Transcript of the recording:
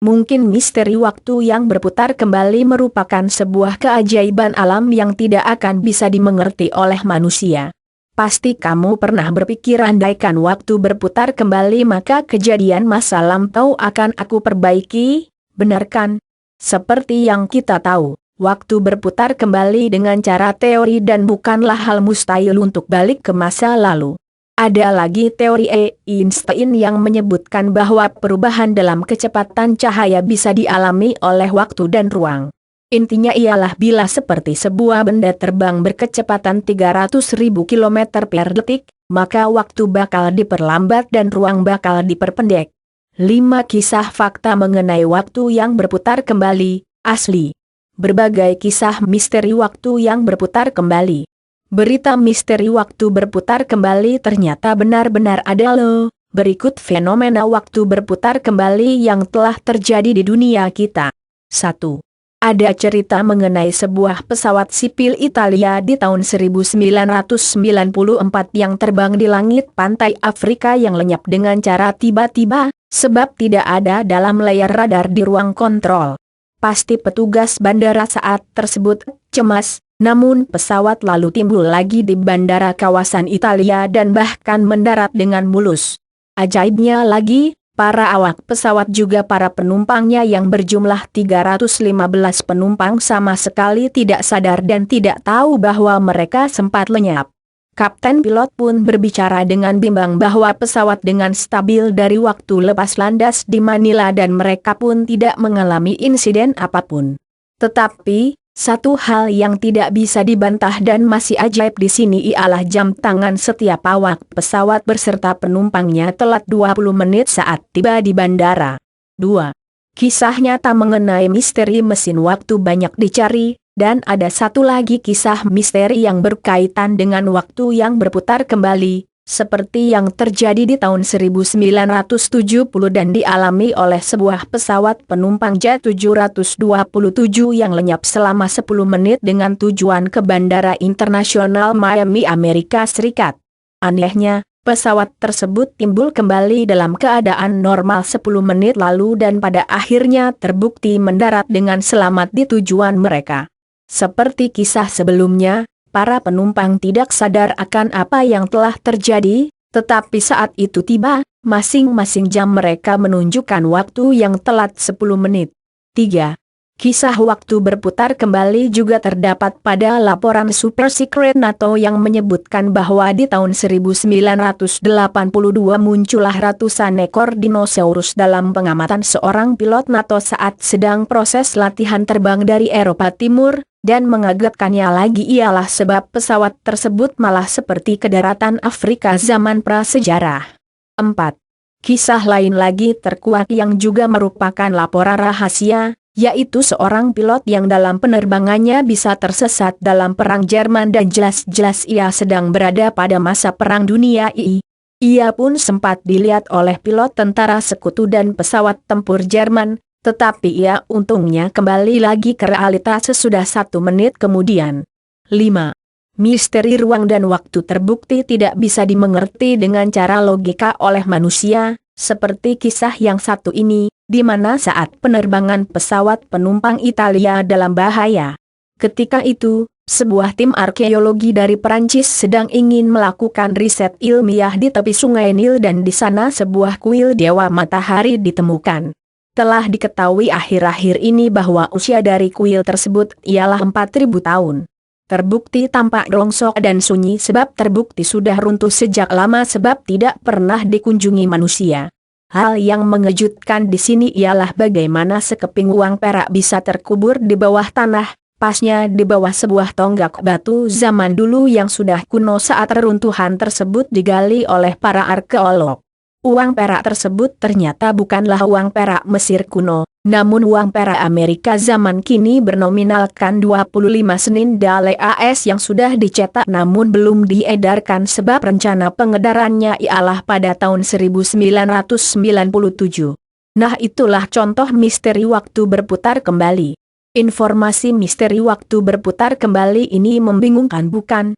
Mungkin misteri waktu yang berputar kembali merupakan sebuah keajaiban alam yang tidak akan bisa dimengerti oleh manusia. Pasti kamu pernah berpikir andaikan waktu berputar kembali maka kejadian masa lampau akan aku perbaiki, benar kan? Seperti yang kita tahu, waktu berputar kembali dengan cara teori dan bukanlah hal mustahil untuk balik ke masa lalu. Ada lagi teori Einstein yang menyebutkan bahwa perubahan dalam kecepatan cahaya bisa dialami oleh waktu dan ruang. Intinya ialah bila seperti sebuah benda terbang berkecepatan 300.000 km per detik, maka waktu bakal diperlambat dan ruang bakal diperpendek. 5 kisah fakta mengenai waktu yang berputar kembali, asli. Berbagai kisah misteri waktu yang berputar kembali. Berita misteri waktu berputar kembali ternyata benar-benar ada loh. Berikut fenomena waktu berputar kembali yang telah terjadi di dunia kita. 1. Ada cerita mengenai sebuah pesawat sipil Italia di tahun 1994 yang terbang di langit pantai Afrika yang lenyap dengan cara tiba-tiba, sebab tidak ada dalam layar radar di ruang kontrol. Pasti petugas bandara saat tersebut cemas. Namun pesawat lalu timbul lagi di bandara kawasan Italia dan bahkan mendarat dengan mulus. Ajaibnya lagi, para awak pesawat juga para penumpangnya yang berjumlah 315 penumpang sama sekali tidak sadar dan tidak tahu bahwa mereka sempat lenyap. Kapten pilot pun berbicara dengan bimbang bahwa pesawat dengan stabil dari waktu lepas landas di Manila dan mereka pun tidak mengalami insiden apapun. Tetapi satu hal yang tidak bisa dibantah dan masih ajaib di sini ialah jam tangan setiap awak pesawat beserta penumpangnya telat 20 menit saat tiba di bandara. 2. Kisah nyata mengenai misteri mesin waktu banyak dicari, dan ada satu lagi kisah misteri yang berkaitan dengan waktu yang berputar kembali, seperti yang terjadi di tahun 1970 dan dialami oleh sebuah pesawat penumpang Jet 727 yang lenyap selama 10 menit dengan tujuan ke Bandara Internasional Miami, Amerika Serikat. Anehnya, pesawat tersebut timbul kembali dalam keadaan normal 10 menit lalu dan pada akhirnya terbukti mendarat dengan selamat di tujuan mereka. Seperti kisah sebelumnya, para penumpang tidak sadar akan apa yang telah terjadi, tetapi saat itu tiba, masing-masing jam mereka menunjukkan waktu yang telat 10 menit. 3. Kisah waktu berputar kembali juga terdapat pada laporan Super Secret NATO yang menyebutkan bahwa di tahun 1982 muncullah ratusan ekor dinosaurus dalam pengamatan seorang pilot NATO saat sedang proses latihan terbang dari Eropa Timur. Dan mengagetkannya lagi ialah sebab pesawat tersebut malah seperti ke daratan Afrika zaman prasejarah. 4. Kisah lain lagi terkuak yang juga merupakan laporan rahasia, yaitu seorang pilot yang dalam penerbangannya bisa tersesat dalam perang Jerman dan jelas-jelas ia sedang berada pada masa Perang Dunia II. Ia pun sempat dilihat oleh pilot tentara sekutu dan pesawat tempur Jerman, tetapi ia untungnya kembali lagi ke realitas sesudah 1 menit kemudian. 5. Misteri ruang dan waktu terbukti tidak bisa dimengerti dengan cara logika oleh manusia, seperti kisah yang satu ini, di mana saat penerbangan pesawat penumpang Italia dalam bahaya. Ketika itu, sebuah tim arkeologi dari Perancis sedang ingin melakukan riset ilmiah di tepi sungai Nil dan di sana sebuah kuil dewa matahari ditemukan. Telah diketahui akhir-akhir ini bahwa usia dari kuil tersebut ialah 4.000 tahun. Terbukti tampak rongsok dan sunyi sebab terbukti sudah runtuh sejak lama sebab tidak pernah dikunjungi manusia. Hal yang mengejutkan di sini ialah bagaimana sekeping uang perak bisa terkubur di bawah tanah, pasnya di bawah sebuah tonggak batu zaman dulu yang sudah kuno saat reruntuhan tersebut digali oleh para arkeolog. Uang perak tersebut ternyata bukanlah uang perak Mesir kuno, namun uang perak Amerika zaman kini bernominalkan 25 senin Dale AS yang sudah dicetak namun belum diedarkan sebab rencana pengedarannya ialah pada tahun 1997. Nah itulah contoh misteri waktu berputar kembali. Informasi misteri waktu berputar kembali ini membingungkan bukan?